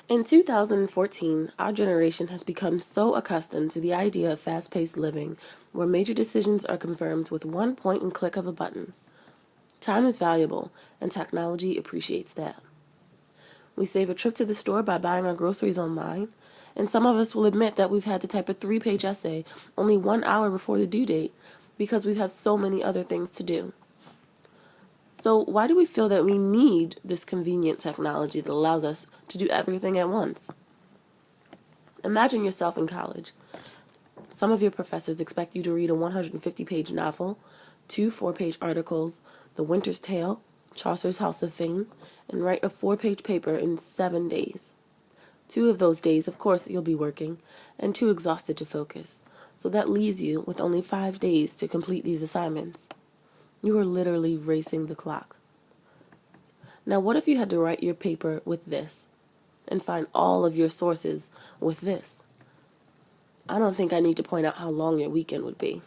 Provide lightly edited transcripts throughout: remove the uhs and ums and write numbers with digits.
In 2014, our generation has become so accustomed to the idea of fast-paced living, where major decisions are confirmed with one point and click of a button. Time is valuable, and technology appreciates that. We save a trip to the store by buying our groceries online, and some of us will admit that we've had to type a 3-page essay only 1 hour before the due date because we have so many other things to do. So why do we feel that we need this convenient technology that allows us to do everything at once? Imagine yourself in college. Some of your professors expect you to read a 150-page novel, 2 4-page articles, The Winter's Tale, Chaucer's House of Fame, and write a 4-page paper in 7 days. 2 of those days, of course, you'll be working, and too exhausted to focus. So that leaves you with only 5 days to complete these assignments. You are literally racing the clock. Now, what if you had to write your paper with this and find all of your sources with this? I don't think I need to point out how long your weekend would be.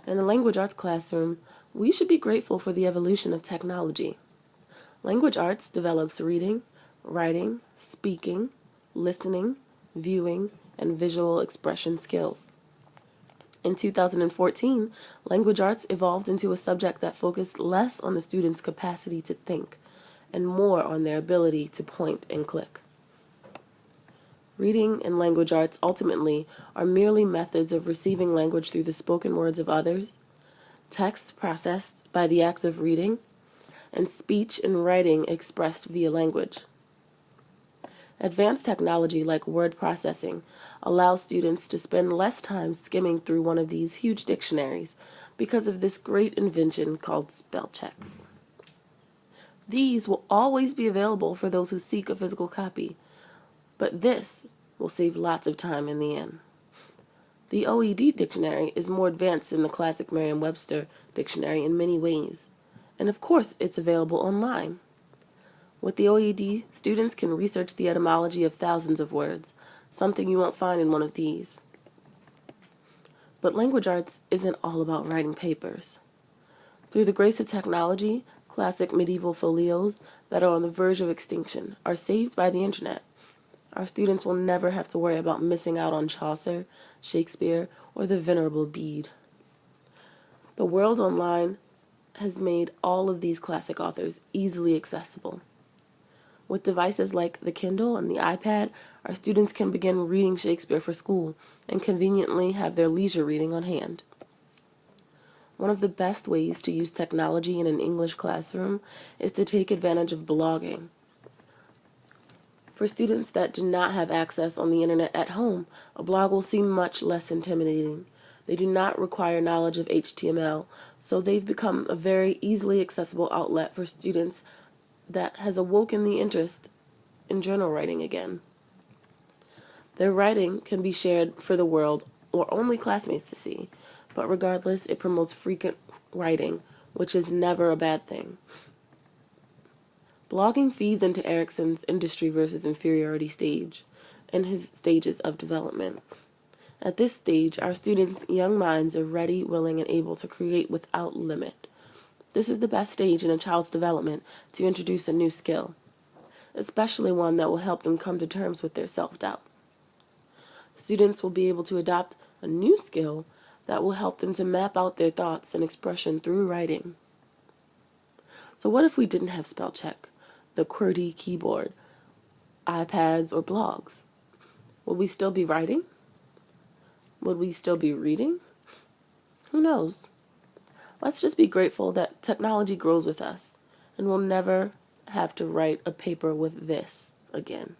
In the language arts classroom, we should be grateful for the evolution of technology. Language arts develops reading, writing, speaking, listening, viewing, and visual expression skills. In 2014, language arts evolved into a subject that focused less on the students' capacity to think and more on their ability to point and click. Reading and language arts ultimately are merely methods of receiving language through the spoken words of others, text processed by the acts of reading, and speech and writing expressed via language. Advanced technology like word processing allows students to spend less time skimming through one of these huge dictionaries because of this great invention called spell check. These will always be available for those who seek a physical copy, but this will save lots of time in the end. The OED dictionary is more advanced than the classic Merriam-Webster dictionary in many ways, and of course it's available online. With the OED, students can research the etymology of thousands of words, something you won't find in one of these. But language arts isn't all about writing papers. Through the grace of technology, classic medieval folios that are on the verge of extinction are saved by the internet. Our students will never have to worry about missing out on Chaucer, Shakespeare, or the Venerable Bede. The world online has made all of these classic authors easily accessible. With devices like the Kindle and the iPad, our students can begin reading Shakespeare for school and conveniently have their leisure reading on hand. One of the best ways to use technology in an English classroom is to take advantage of blogging. For students that do not have access on the internet at home, a blog will seem much less intimidating. They do not require knowledge of HTML, so they've become a very easily accessible outlet for students that has awoken the interest in journal writing again. Their writing can be shared for the world or only classmates to see, but regardless, it promotes frequent writing, which is never a bad thing. Blogging feeds into Erickson's industry versus inferiority stage and his stages of development. At this stage, our students' young minds are ready, willing, and able to create without limit. This is the best stage in a child's development to introduce a new skill, especially one that will help them come to terms with their self-doubt. Students will be able to adopt a new skill that will help them to map out their thoughts and expression through writing. So what if we didn't have spell check, the QWERTY keyboard, iPads, or blogs? Would we still be writing? Would we still be reading? Who knows? Let's just be grateful that technology grows with us, and we'll never have to write a paper with this again.